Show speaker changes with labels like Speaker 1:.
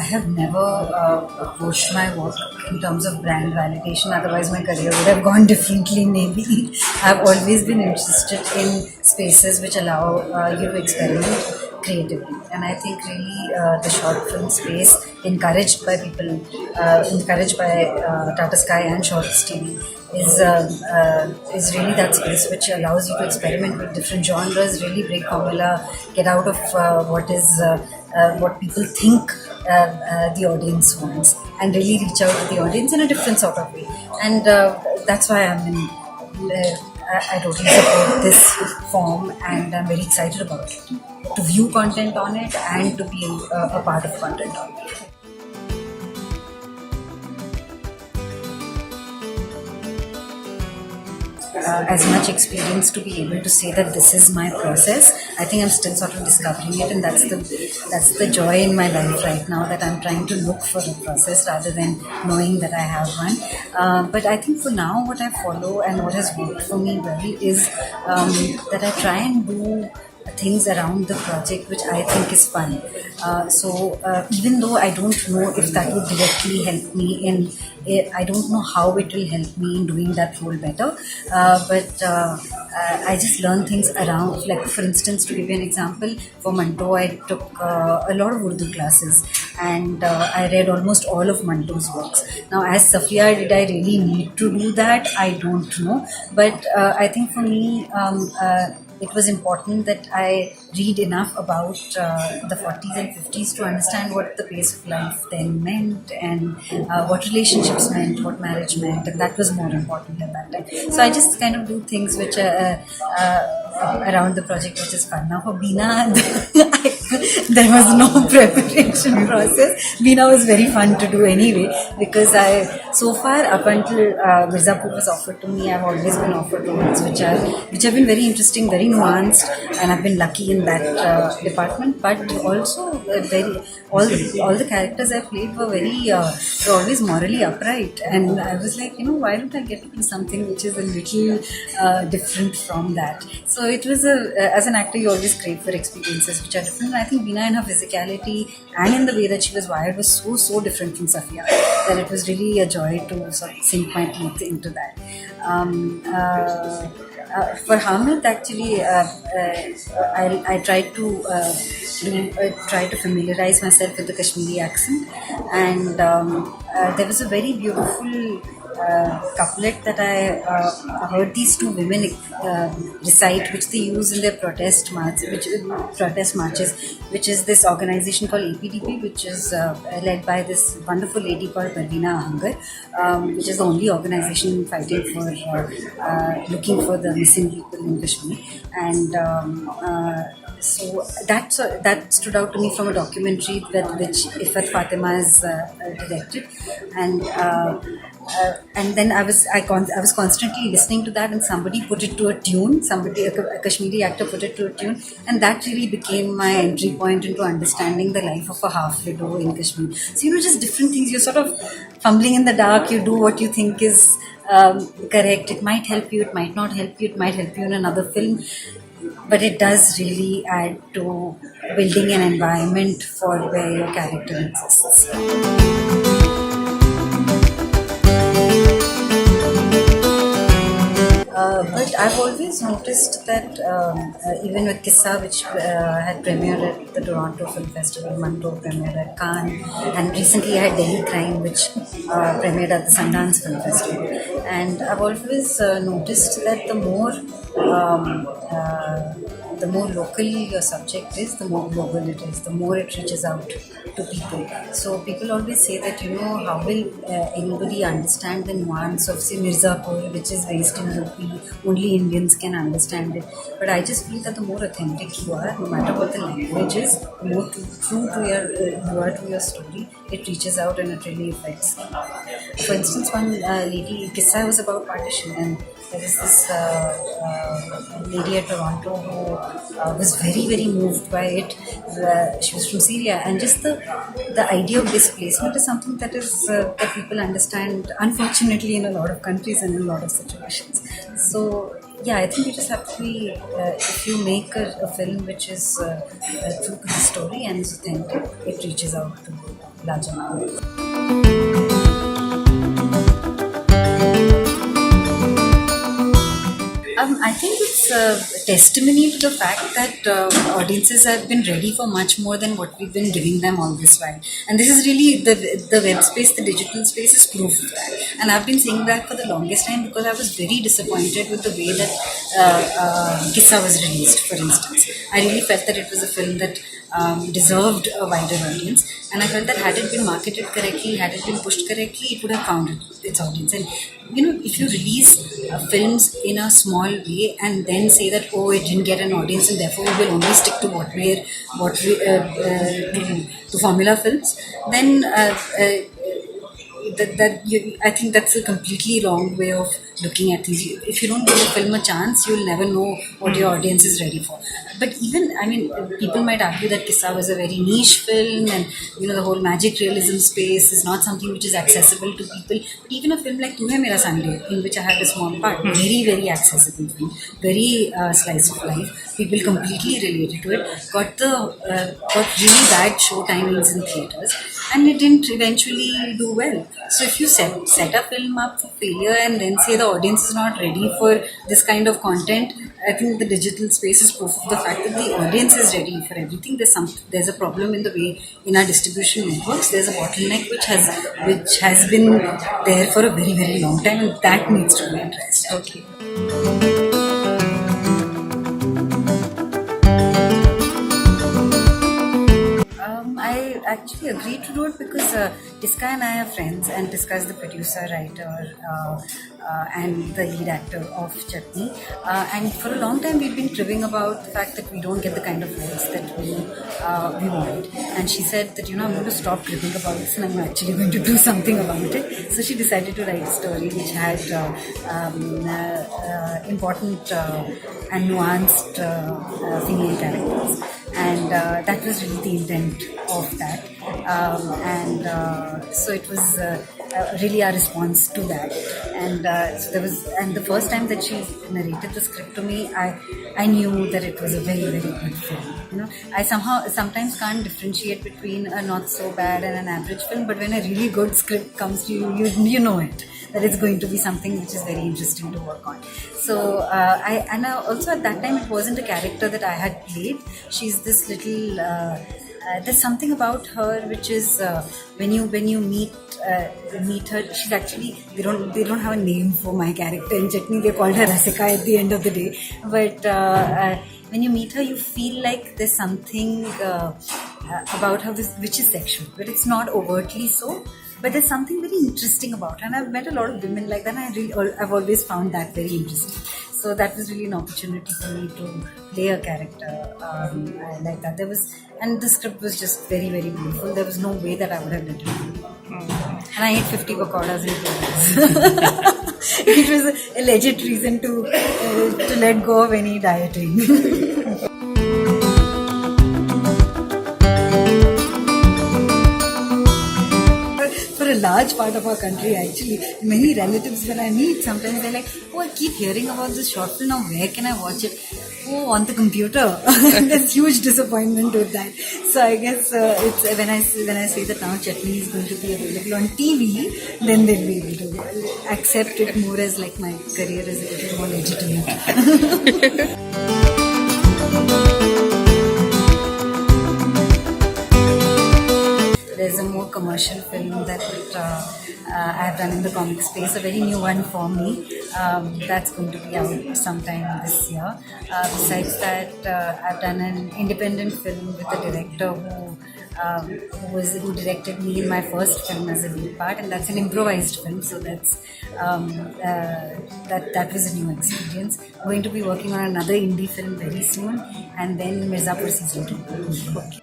Speaker 1: have never approached my work in terms of brand validation. Otherwise, my career would have gone differently. Maybe I've always been interested in spaces which allow you to experiment creatively, and I think really the short film space, encouraged by people, encouraged by Tata Sky and Shorts TV, is really that space which allows you to experiment with different genres, really break formula, get out of what people think the audience wants, and really reach out to the audience in a different sort of way. And that's why I'm in. I totally support this form, and I'm very excited about it. To view content on it and to be a part of content on it. As much experience to be able to say that this is my process. I think I'm still sort of discovering it, and that's the joy in my life right now, that I'm trying to look for a process rather than knowing that I have one. But I think for now, what I follow and what has worked for me well is that I try and do things around the project which I think is fun. So even though I don't know if that would directly help me in, I don't know how it will help me in doing that role better, but I just learn things around. Like for instance, to give you an example, for Manto I took a lot of Urdu classes, and I read almost all of Manto's works. Now as Safiya, did I really need to do that? I don't know, but I think for me it was important that I read enough about the 40s and 50s to understand what the pace of life then meant, and what relationships meant, what marriage meant, and that was more important at that time. So I just kind of do things which are around the project, which is fun. Now for Beena, there was no preparation process. Beena was very fun to do anyway, because so far up until Mirzapur was offered to me, I've always been offered roles which have been very interesting, very nuanced, and I've been lucky in that department. But also all the characters I played were were always morally upright, and I was like, why don't I get to do something which is a little different from that? So it was as an actor, you always crave for experiences which are different. And I think Beena, in her physicality and in the way that she was wired, was so different from Safiya that it was really a joy to sort of sink my teeth into that. For Hamid, actually, I tried to try to familiarize myself with the Kashmiri accent, and there was a very beautiful couplet that I heard these two women recite, which they use in their protest marches, which is this organization called APDP, which is led by this wonderful lady called Parveena Ahangar, which is the only organization fighting for looking for the missing people in Kashmir. And so that stood out to me from a documentary which Ifat Fatima has directed, and then I was constantly listening to that, and somebody put it to a tune. A Kashmiri actor put it to a tune, and that really became my entry point into understanding the life of a half widow in Kashmir. So just different things. You're sort of fumbling in the dark. You do what you think is correct. It might help you. It might not help you. It might help you in another film. But it does really add to building an environment for where your character exists. But I've always noticed that even with Kissa, which had premiered at the Toronto Film Festival, Manto premiered at Cannes, and recently I had Delhi Crime, which premiered at the Sundance Film Festival. And I've always noticed that the more local your subject is, the more global it is, the more it reaches out to people. So people always say that, how will anybody understand the nuance of, say, Mirzapur, which is based in UP, only Indians can understand it. But I just feel that the more authentic you are, no matter what the language is, the more true to you are to your story, it reaches out and it really affects them. For instance, one lady, Kissa was about partition, and there was this lady at Toronto who was very, very moved by it. She was from Syria, and just the idea of displacement is something that people understand, unfortunately, in a lot of countries and in a lot of situations. So yeah, I think you just have to be, if you make a film which is true to the story and is authentic, it reaches out to you. larger numbers. I think it's a testimony to the fact that audiences have been ready for much more than what we've been giving them all this while. And this is really the web space, the digital space is proof of that. And I've been saying that for the longest time because I was very disappointed with the way that Kissa was released, for instance. I really felt that it was a film that deserved a wider audience, and I felt that had it been marketed correctly, had it been pushed correctly, it would have found its audience. And if you release films in a small way and then say that it didn't get an audience and therefore we will only stick to to formula films, then I think that's a completely wrong way of looking at things. If you don't give a film a chance, you'll never know what your audience is ready for. But even, people might argue that Kissa was a very niche film, and the whole magic realism space is not something which is accessible to people. But even a film like Tu Hai Mera Sunday, in which I had a small part, very, very accessible film, very slice of life. People completely related to it. Got really bad show timings in theaters, and it didn't eventually do well. So if you set a film up for failure and then say the audience is not ready for this kind of content, I think the digital space is proof of the fact that the audience is ready for everything. There's a problem in the way in our distribution networks. There's a bottleneck which has been there for a very, very long time, and that needs to be addressed.
Speaker 2: Okay.
Speaker 1: I actually agreed to do it because Tiska and I are friends, and Tiska is the producer, writer, and the lead actor of Chutney. And for a long time, we've been cribbing about the fact that we don't get the kind of votes that we want. And she said that, I'm going to stop cribbing about this and I'm actually going to do something about it. So she decided to write a story which had important and nuanced female characters. And that was really the intent of that. So it was really our response to that. And and the first time that she narrated the script to me, I knew that it was a very, very good film. I sometimes can't differentiate between a not so bad and an average film, but when a really good script comes to you, you know it, that it's going to be something which is very interesting to work on. So also at that time, it wasn't a character that I had played. She's this little. There's something about her which is when you meet her, she's actually they don't have a name for my character in Chutney. They called her Rasika at the end of the day, but when you meet her, you feel like there's something about her which is sexual, but it's not overtly so. But there's something very interesting about her, and I've met a lot of women like that, and I've always found that very interesting. So that was really an opportunity for me to play a character like that. And the script was just very, very beautiful. There was no way that I would have let it go. And I ate 50 pakoras in 2 days. It was a legit reason to let go of any dieting. A large part of our country, actually, many relatives when I meet, sometimes they're like, I keep hearing about this short film, now where can I watch it? On the computer. There's huge disappointment with that. So I guess it's when I say that now Chutney is going to be available on TV, then they'll be able to accept it more as like my career is a little more legitimate. There's a more commercial film that I've done in the comic space, a very new one for me. That's going to be out sometime this year. Besides that, I've done an independent film with a director who directed me in my first film as a lead part, and that's an improvised film. So that's that was a new experience. I'm going to be working on another indie film very soon, and then Mirzapur season 2. Okay.